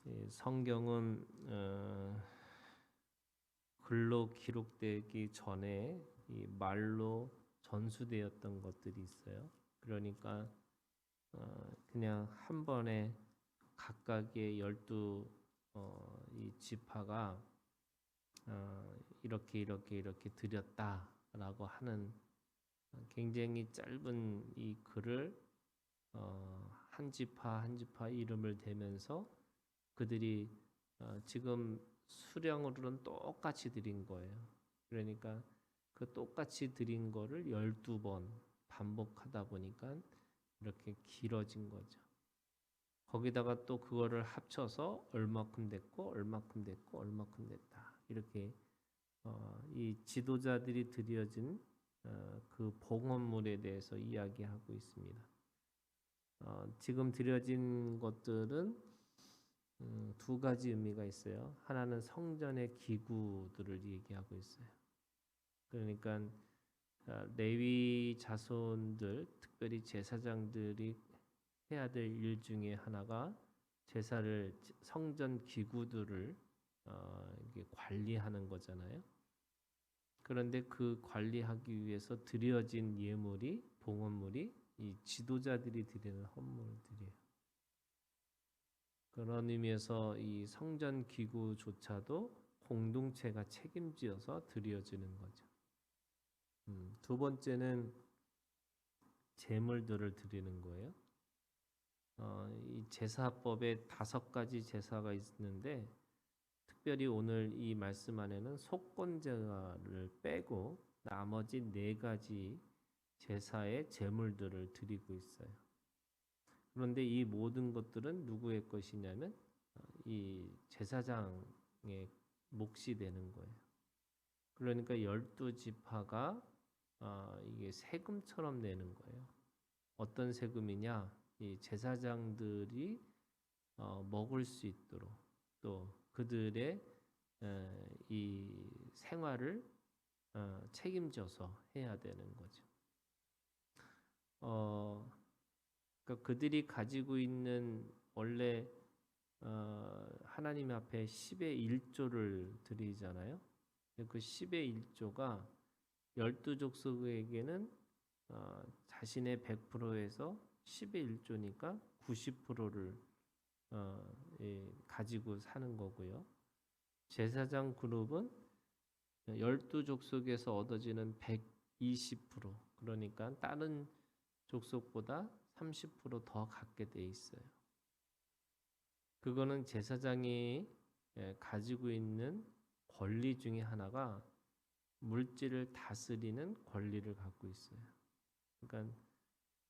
이 성경은 글로 기록되기 전에 이 말로 전수되었던 것들이 있어요. 그러니까 그냥 한 번에 각각의 12 이 지파가 이렇게 드렸다라고 하는 굉장히 짧은 이 글을 한 지파 한 지파 이름을 대면서 그들이 지금 수량으로는 똑같이 드린 거예요. 그러니까 그 똑같이 드린 거를 12번 반복하다 보니까 이렇게 길어진 거죠. 거기다가 또 그거를 합쳐서 얼마큼 됐고 얼마큼 됐고 얼마큼 됐다. 이렇게 이 지도자들이 드려진 그 봉헌물에 대해서 이야기하고 있습니다. 지금 드려진 것들은 두 가지 의미가 있어요. 하나는 성전의 기구들을 얘기하고 있어요. 그러니까 레위 자손들, 특별히 제사장들이 해야 될 일 중에 하나가 제사를 성전 기구들을 이게 관리하는 거잖아요. 그런데 그 관리하기 위해서 드려진 예물이 봉헌물이 이 지도자들이 드리는 헌물들이에요. 그런 의미에서 이 성전 기구조차도 공동체가 책임지어서 드려지는 거죠. 두 번째는 제물들을 드리는 거예요. 이 제사법에 5가지 제사가 있는데 특별히 오늘 이 말씀 안에는 속건제를 빼고 나머지 4가지 제사의 제물들을 드리고 있어요. 그런데 이 모든 것들은 누구의 것이냐면 이 제사장의 몫이 되는 거예요. 그러니까 12지파가 이게 세금처럼 내는 거예요. 어떤 세금이냐? 이 제사장들이 먹을 수 있도록 또 그들의 이 생활을 책임져서 해야 되는 거죠. 그러니까 그들이 가지고 있는 원래 하나님 앞에 10의 1조를 드리잖아요. 그 10의 1조가 12족속에게는 자신의 100%에서 10의 1조니까 90%를 가지고 사는 거고요. 제사장 그룹은 12족속에서 얻어지는 120% 그러니까 다른 족속보다 30%더 갖게 돼 있어요. 그거는 제사장이 가지고 있는 권리 중에 하나가 물질을 다스리는 권리를 갖고 있어요. 그러니까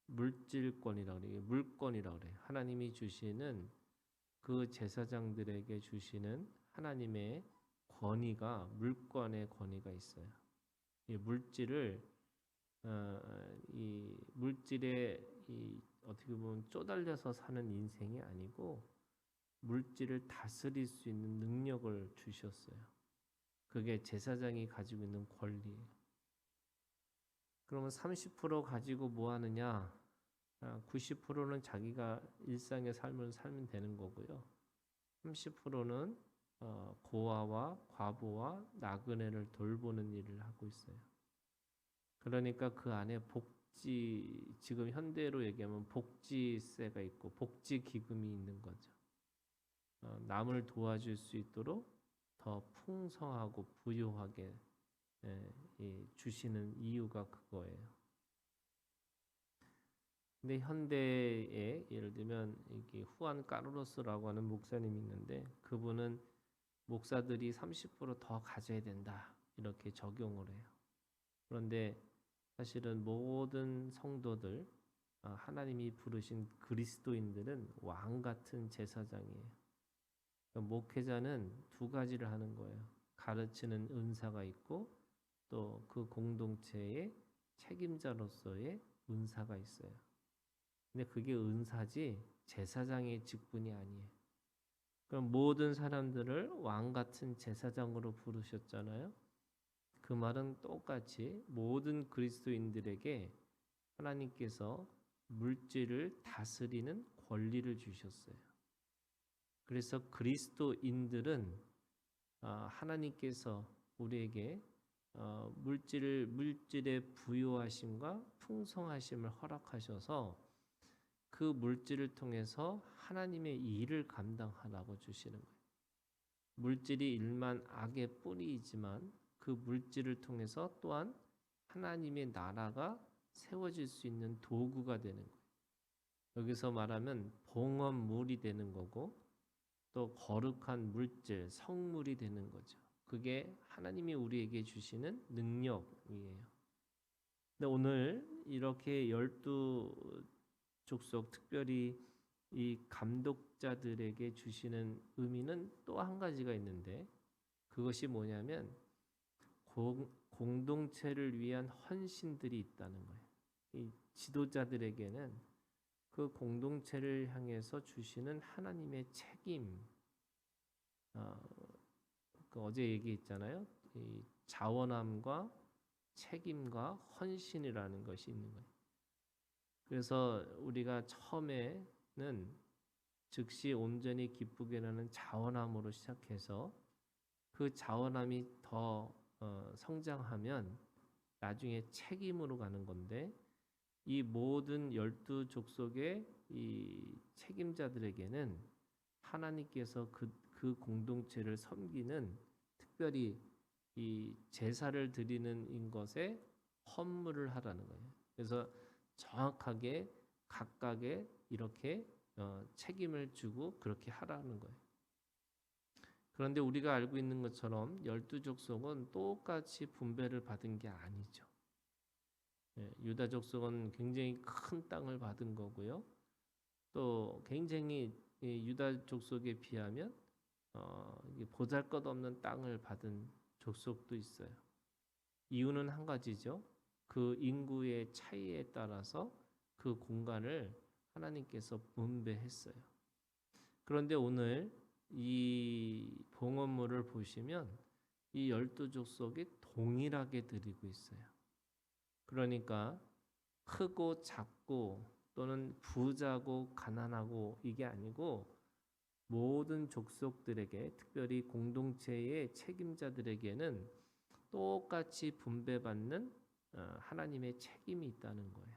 물질권이라고 그래요. 물권이라고 그래요. 하나님이 주시는 그 제사장들에게 주시는 하나님의 권위가 물권의 권위가 있어요. 이 물질을 이 물질에 어떻게 보면 쪼달려서 사는 인생이 아니고 물질을 다스릴 수 있는 능력을 주셨어요. 그게 제사장이 가지고 있는 권리예요. 그러면 30% 가지고 뭐 하느냐? 90%는 자기가 일상의 삶을 살면 되는 거고요. 30%는 고아와 과부와 나그네를 돌보는 일을 하고 있어요. 그러니까 그 안에 복지, 지금 현대로 얘기하면 복지세가 있고 복지기금이 있는 거죠. 남을 도와줄 수 있도록 더 풍성하고 부유하게 주시는 이유가 그거예요. 근데 현대에 예를 들면 이게 후안 까르로스라고 하는 목사님이 있는데 그분은 목사들이 30%더 가져야 된다 이렇게 적용을 해요. 그런데 사실은 모든 성도들 하나님이 부르신 그리스도인들은 왕 같은 제사장이에요. 그러니까 목회자는 2가지를 하는 거예요. 가르치는 은사가 있고 또 그 공동체의 책임자로서의 은사가 있어요. 근데 그게 은사지 제사장의 직분이 아니에요. 그럼 모든 사람들을 왕 같은 제사장으로 부르셨잖아요. 그 말은 똑같이 모든 그리스도인들에게 하나님께서 물질을 다스리는 권리를 주셨어요. 그래서 그리스도인들은 하나님께서 우리에게 물질의 부요하심과 풍성하심을 허락하셔서 그 물질을 통해서 하나님의 일을 감당하라고 주시는 거예요. 물질이 일만 악의 뿌리이지만 그 물질을 통해서 또한 하나님의 나라가 세워질 수 있는 도구가 되는 거예요. 여기서 말하면 봉헌물이 되는 거고 또 거룩한 물질, 성물이 되는 거죠. 그게 하나님이 우리에게 주시는 능력이에요. 근데 오늘 이렇게 12족속 특별히 이 감독자들에게 주시는 의미는 또 한 가지가 있는데 그것이 뭐냐면 공동체를 위한 헌신들이 있다는 거예요. 이 지도자들에게는 그 공동체를 향해서 주시는 하나님의 책임, 어제 얘기했잖아요. 이 자원함과 책임과 헌신이라는 것이 있는 거예요. 그래서 우리가 처음에는 즉시 온전히 기쁘게 나는 자원함으로 시작해서 그 자원함이 더 성장하면 나중에 책임으로 가는 건데 이 모든 12족속의 이 책임자들에게는 하나님께서 그 공동체를 섬기는 특별히 이 제사를 드리는 것에 헌물을 하라는 거예요. 그래서 정확하게 각각의 이렇게 책임을 주고 그렇게 하라는 거예요. 그런데 우리가 알고 있는 것처럼 12족속은 똑같이 분배를 받은 게 아니죠. 유다 족속은 굉장히 큰 땅을 받은 거고요. 또 굉장히 유다 족속에 비하면 보잘것없는 땅을 받은 족속도 있어요. 이유는 한 가지죠. 그 인구의 차이에 따라서 그 공간을 하나님께서 분배했어요. 그런데 오늘 이 봉헌물을 보시면 이 12족속이 동일하게 드리고 있어요. 그러니까 크고 작고 또는 부자고 가난하고 이게 아니고 모든 족속들에게 특별히 공동체의 책임자들에게는 똑같이 분배받는 하나님의 책임이 있다는 거예요.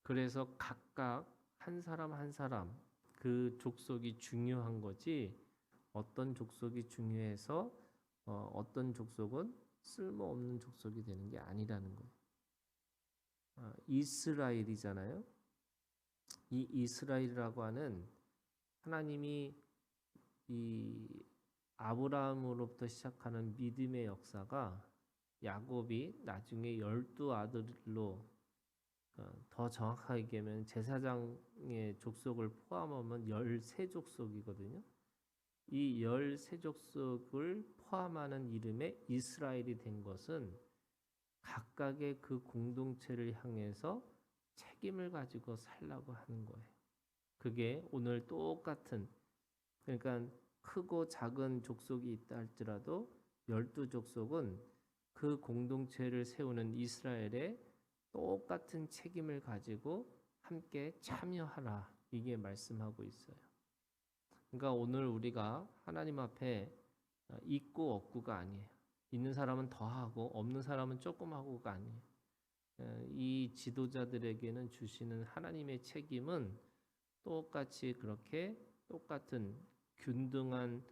그래서 각각 한 사람 한 사람 그 족속이 중요한 거지 어떤 족속이 중요해서 어떤 족속은 쓸모없는 족속이 되는 게 아니라는 거예요. 이스라엘이잖아요. 이 이스라엘이라고 하는 하나님이 이 아브라함으로부터 시작하는 믿음의 역사가 야곱이 나중에 12아들로 더 정확하게 얘기하면 제사장의 족속을 포함하면 13족속이거든요. 이 13족속을 포함하는 이름의 이스라엘이 된 것은 각각의 그 공동체를 향해서 책임을 가지고 살라고 하는 거예요. 그게 오늘 똑같은 그러니까 크고 작은 족속이 있다 할지라도 12족속은 그 공동체를 세우는 이스라엘의 똑같은 책임을 가지고 함께 참여하라 이게 말씀하고 있어요. 그러니까 오늘 우리가 하나님 앞에 있고 없고가 아니에요. 있는 사람은 더 하고 없는 사람은 조금 하고가 아니에요. 이 지도자들에게는 주시는 하나님의 책임은 똑같이 그렇게 똑같은 균등한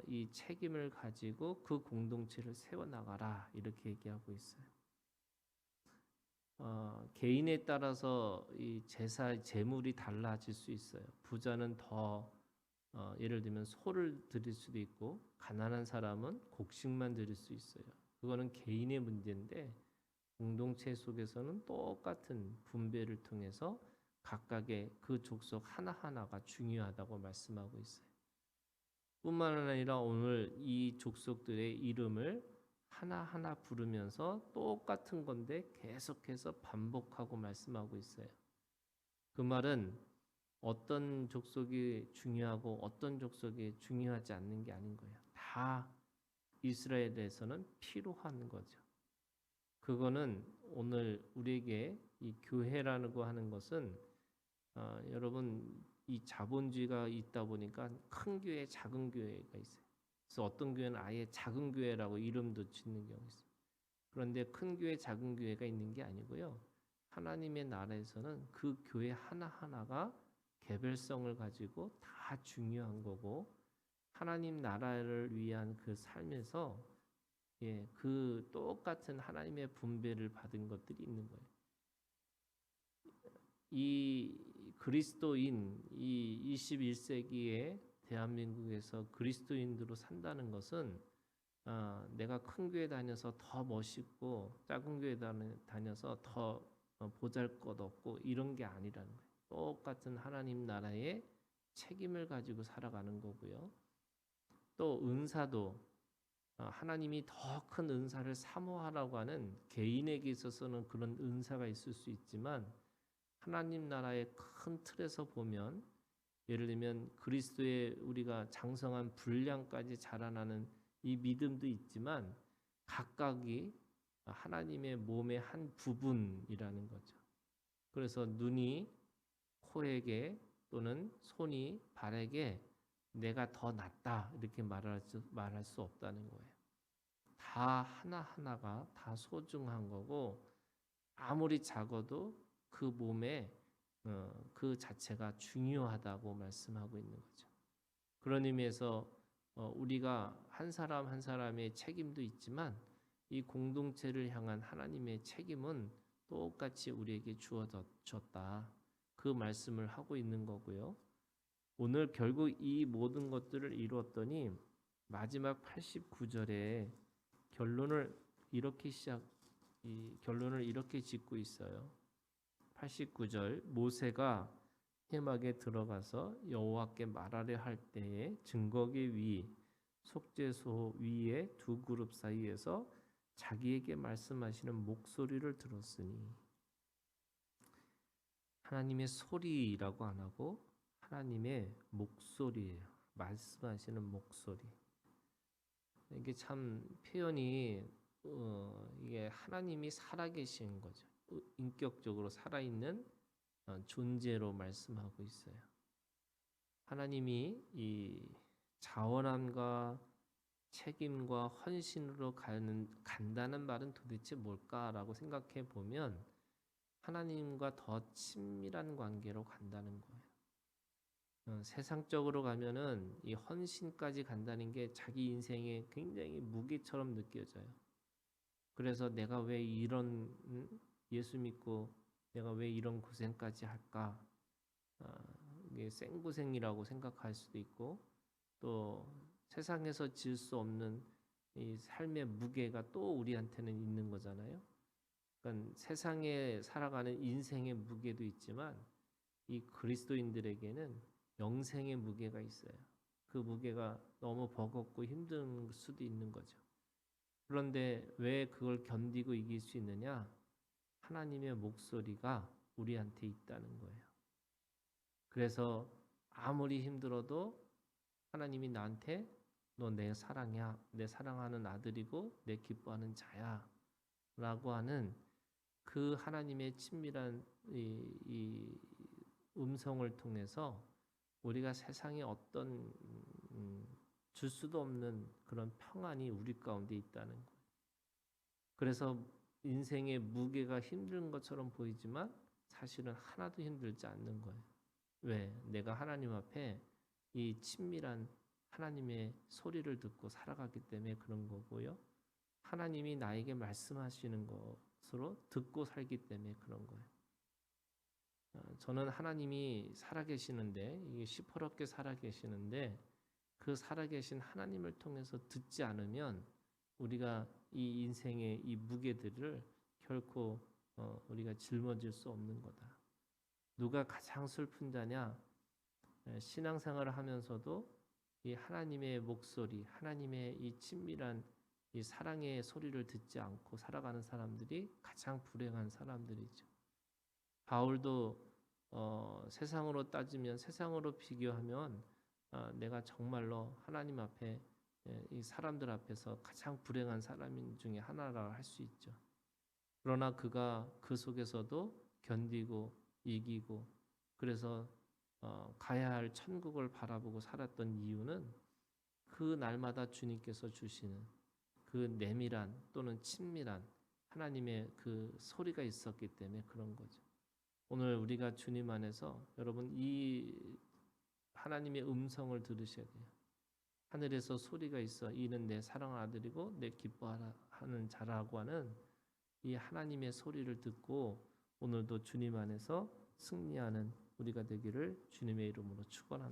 이 책임을 가지고 그 공동체를 세워나가라 이렇게 얘기하고 있어요. 개인에 따라서 이 재물이 달라질 수 있어요. 부자는 더 예를 들면 소를 드릴 수도 있고 가난한 사람은 곡식만 드릴 수 있어요. 그거는 개인의 문제인데 공동체 속에서는 똑같은 분배를 통해서 각각의 그 족속 하나하나가 중요하다고 말씀하고 있어요. 뿐만 아니라 오늘 이 족속들의 이름을 하나하나 부르면서 똑같은 건데 계속해서 반복하고 말씀하고 있어요. 그 말은 어떤 족속이 중요하고 어떤 족속이 중요하지 않는 게 아닌 거예요. 다 이스라엘에서는 필요한 거죠. 그거는 오늘 우리에게 이 교회라는 거 하는 것은 여러분 이 자본주의가 있다 보니까 큰 교회, 작은 교회가 있어요. 그래서 어떤 교회는 아예 작은 교회라고 이름도 짓는 경우가 있어요. 그런데 큰 교회, 작은 교회가 있는 게 아니고요. 하나님의 나라에서는 그 교회 하나하나가 개별성을 가지고 다 중요한 거고 하나님 나라를 위한 그 삶에서 그 똑같은 하나님의 분배를 받은 것들이 있는 거예요. 이 그리스도인 이 21세기에 대한민국에서 그리스도인으로 산다는 것은 내가 큰 교회 다녀서 더 멋있고 작은 교회 다녀서 더 보잘것없고 이런 게 아니라는 거예요. 똑같은 하나님 나라의 책임을 가지고 살아가는 거고요. 또 은사도 하나님이 더 큰 은사를 사모하라고 하는 개인에게 있어서는 그런 은사가 있을 수 있지만 하나님 나라의 큰 틀에서 보면 예를 들면 그리스도의 우리가 장성한 분량까지 자라나는 이 믿음도 있지만 각각이 하나님의 몸의 한 부분이라는 거죠. 그래서 눈이 코에게 또는 손이 발에게 내가 더 낫다 이렇게 말할 수 없다는 거예요. 다 하나하나가 다 소중한 거고 아무리 작아도 그 몸에 그 자체가 중요하다고 말씀하고 있는 거죠. 그런 의미에서 우리가 한 사람 한 사람의 책임도 있지만 이 공동체를 향한 하나님의 책임은 똑같이 우리에게 주어졌다. 그 말씀을 하고 있는 거고요. 오늘 결국 이 모든 것들을 이루었더니 마지막 89절에 결론을 이렇게 짓고 있어요. 89절 모세가 회막에 들어가서 여호와께 말하려 할 때에 증거계 위 속죄소 위에 두 그룹 사이에서 자기에게 말씀하시는 목소리를 들었으니 하나님의 소리라고 안 하고 하나님의 목소리예요. 말씀하시는 목소리. 이게 참 표현이 이게 하나님이 살아계신 거죠. 인격적으로 살아있는 존재로 말씀하고 있어요. 하나님이 이 자원함과 책임과 헌신으로 간다는 말은 도대체 뭘까라고 생각해 보면 하나님과 더 친밀한 관계로 간다는 거예요. 세상적으로 가면은 이 헌신까지 간다는 게 자기 인생에 굉장히 무게처럼 느껴져요. 그래서 내가 왜 이런 예수 믿고 내가 왜 이런 고생까지 할까? 이게 생고생이라고 생각할 수도 있고 또 세상에서 질 수 없는 이 삶의 무게가 또 우리한테는 있는 거잖아요. 그러니까 세상에 살아가는 인생의 무게도 있지만 이 그리스도인들에게는 영생의 무게가 있어요. 그 무게가 너무 버겁고 힘든 수도 있는 거죠. 그런데 왜 그걸 견디고 이길 수 있느냐? 하나님의 목소리가 우리한테 있다는 거예요. 그래서 아무리 힘들어도 하나님이 나한테 너 내 사랑이야. 내 사랑하는 아들이고 내 기뻐하는 자야. 라고 하는 그 하나님의 친밀한 이 음성을 통해서 우리가 세상에 어떤 줄 수도 없는 그런 평안이 우리 가운데 있다는 거예요. 그래서 인생의 무게가 힘든 것처럼 보이지만 사실은 하나도 힘들지 않는 거예요. 왜? 내가 하나님 앞에 이 친밀한 하나님의 소리를 듣고 살아가기 때문에 그런 거고요. 하나님이 나에게 말씀하시는 것으로 듣고 살기 때문에 그런 거예요. 저는 하나님이 살아계시는데 이게 시퍼렇게 살아계시는데 그 살아계신 하나님을 통해서 듣지 않으면 우리가 이 인생의 이 무게들을 결코 우리가 짊어질 수 없는 거다. 누가 가장 슬픈 자냐? 신앙생활을 하면서도 이 하나님의 목소리, 하나님의 이 친밀한 이 사랑의 소리를 듣지 않고 살아가는 사람들이 가장 불행한 사람들이죠. 바울도 세상으로 따지면 세상으로 비교하면 내가 정말로 하나님 앞에 이 사람들 앞에서 가장 불행한 사람 중에 하나라 할 수 있죠. 그러나 그가 그 속에서도 견디고 이기고 그래서 가야 할 천국을 바라보고 살았던 이유는 그 날마다 주님께서 주시는 그 내밀한 또는 친밀한 하나님의 그 소리가 있었기 때문에 그런 거죠. 오늘 우리가 주님 안에서 여러분 이 하나님의 음성을 들으셔야 돼요. 하늘에서 소리가 있어 이는 내 사랑하는 아들이고 내 기뻐하는 자라고 하는 이 하나님의 소리를 듣고 오늘도 주님 안에서 승리하는 우리가 되기를 주님의 이름으로 축원합니다.